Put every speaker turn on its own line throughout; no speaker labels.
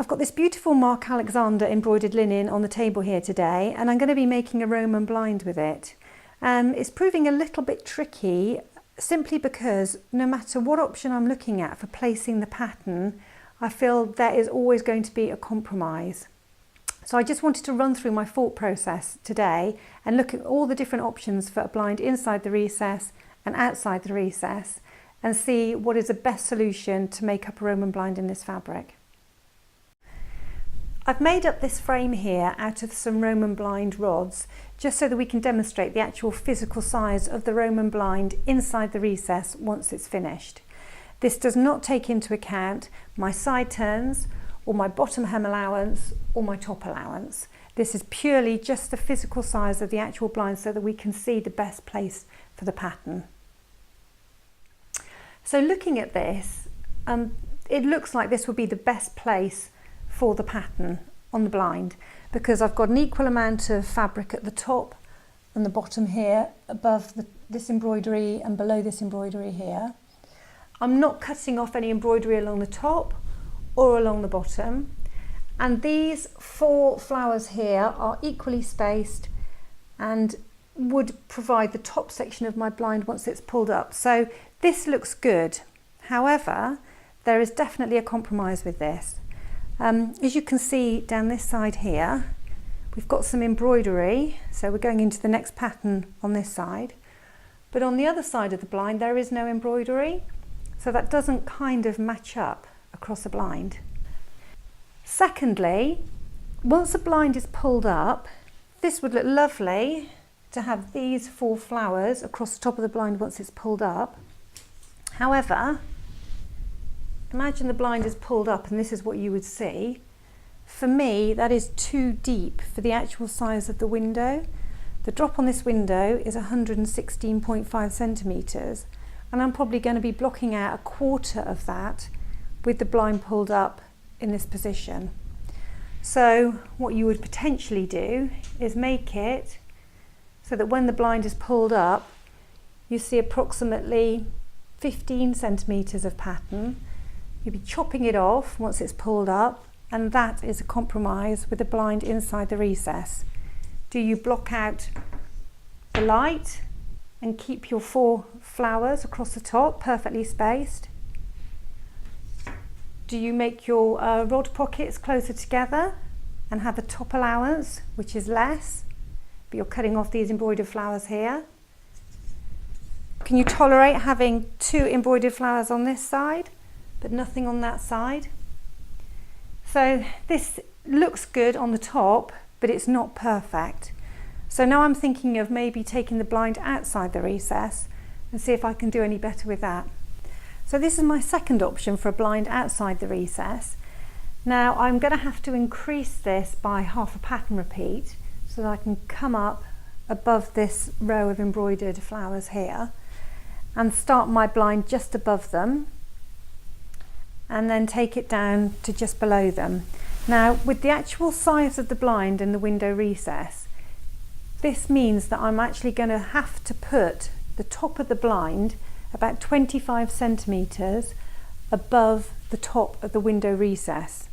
I've got this beautiful Mark Alexander embroidered linen on the table here today, and I'm going to be making a Roman blind with it. It's proving a little bit tricky simply because no matter what option I'm looking at for placing the pattern, I feel there is always going to be a compromise. So I just wanted to run through my thought process today and look at all the different options for a blind inside the recess and outside the recess and see what is the best solution to make up a Roman blind in this fabric. I've made up this frame here out of some Roman blind rods just so that we can demonstrate the actual physical size of the Roman blind inside the recess once it's finished. This does not take into account my side turns or my bottom hem allowance or my top allowance. This is purely just the physical size of the actual blind so that we can see the best place for the pattern. So looking at this, it looks like this would be the best place for the pattern on the blind because I've got an equal amount of fabric at the top and the bottom here above this embroidery and below this embroidery here. I'm not cutting off any embroidery along the top or along the bottom, and these 4 flowers here are equally spaced and would provide the top section of my blind once it's pulled up. So this looks good. However, there is definitely a compromise with this. As you can see down this side here, we've got some embroidery, so we're going into the next pattern on this side. But on the other side of the blind, there is no embroidery, so that doesn't kind of match up across the blind. Secondly, once the blind is pulled up, this would look lovely to have these 4 flowers across the top of the blind once it's pulled up. However, imagine the blind is pulled up and this is what you would see. For me, that is too deep for the actual size of the window. The drop on this window is 116.5 centimetres, and I'm probably going to be blocking out 1/4 of that with the blind pulled up in this position. So what you would potentially do is make it so that when the blind is pulled up, you see approximately 15 centimetres of pattern. You'll be chopping it off once it's pulled up, and that is a compromise with the blind inside the recess. Do you block out the light and keep your 4 flowers across the top perfectly spaced? Do you make your rod pockets closer together and have a top allowance which is less, but you're cutting off these embroidered flowers here? Can you tolerate having 2 embroidered flowers on this side but nothing on that side? So this looks good on the top, but it's not perfect. So now I'm thinking of maybe taking the blind outside the recess and see if I can do any better with that. So this is my second option for a blind outside the recess. Now I'm going to have to increase this by half a pattern repeat so that I can come up above this row of embroidered flowers here and start my blind just above them, and then take it down to just below them. Now, with the actual size of the blind and the window recess, this means that I'm actually going to have to put the top of the blind about 25 centimetres above the top of the window recess.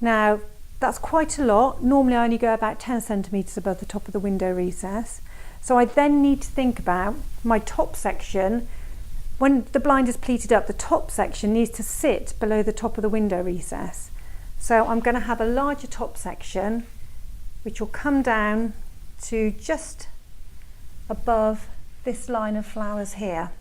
Now, that's quite a lot. Normally I only go about 10 centimetres above the top of the window recess. So I then need to think about my top section. When the blind is pleated up, the top section needs to sit below the top of the window recess. So I'm going to have a larger top section which will come down to just above this line of flowers here.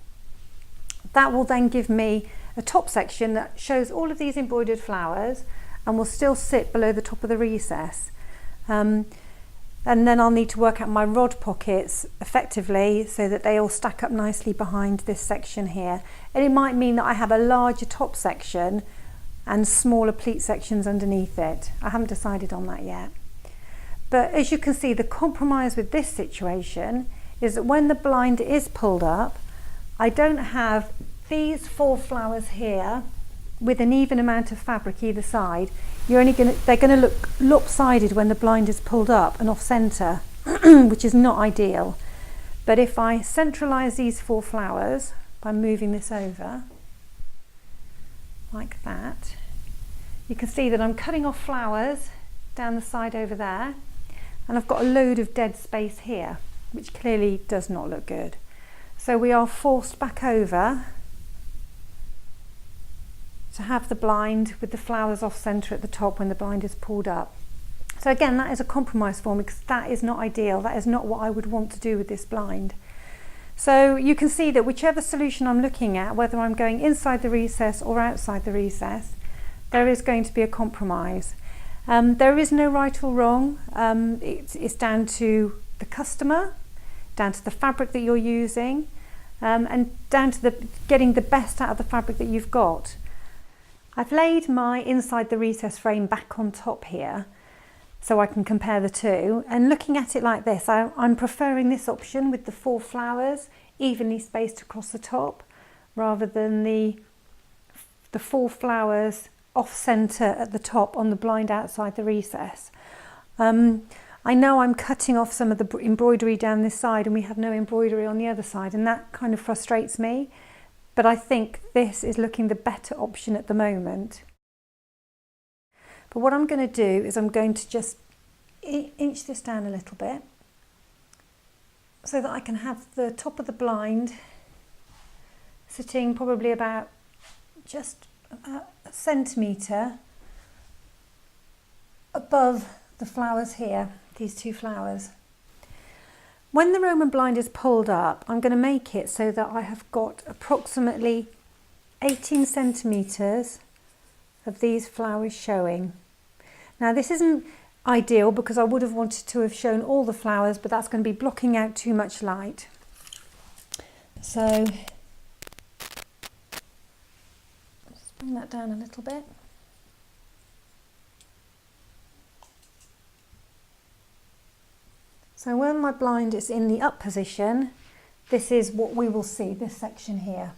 That will then give me a top section that shows all of these embroidered flowers and will still sit below the top of the recess. And then I'll need to work out my rod pockets effectively so that they all stack up nicely behind this section here. And it might mean that I have a larger top section and smaller pleat sections underneath it. I haven't decided on that yet. But as you can see, the compromise with this situation is that when the blind is pulled up, I don't have these 4 flowers here with an even amount of fabric either side. They're going to look lopsided when the blind is pulled up and off centre, which is not ideal. But if I centralise these 4 flowers by moving this over like that, you can see that I'm cutting off flowers down the side over there, and I've got a load of dead space here, which clearly does not look good. So we are forced back over to have the blind with the flowers off centre at the top when the blind is pulled up. So again, that is a compromise for me, because that is not ideal. That is not what I would want to do with this blind. So you can see that whichever solution I'm looking at, whether I'm going inside the recess or outside the recess, there is going to be a compromise. There is no right or wrong. It's down to the customer, down to the fabric that you're using, and down to getting the best out of the fabric that you've got. I've laid my inside the recess frame back on top here so I can compare the two, and looking at it like this, I'm preferring this option with the 4 flowers evenly spaced across the top, rather than the 4 flowers off centre at the top on the blind outside the recess. I know I'm cutting off some of the embroidery down this side and we have no embroidery on the other side, and that kind of frustrates me, but I think this is looking the better option at the moment. But what I'm going to do is I'm going to just inch this down a little bit so that I can have the top of the blind sitting probably about just a centimetre above the flowers here, these 2 flowers. When the Roman blind is pulled up, I'm going to make it so that I have got approximately 18 centimetres of these flowers showing. Now this isn't ideal because I would have wanted to have shown all the flowers, but that's going to be blocking out too much light. So just bring that down a little bit. So when my blind is in the up position, this is what we will see, this section here.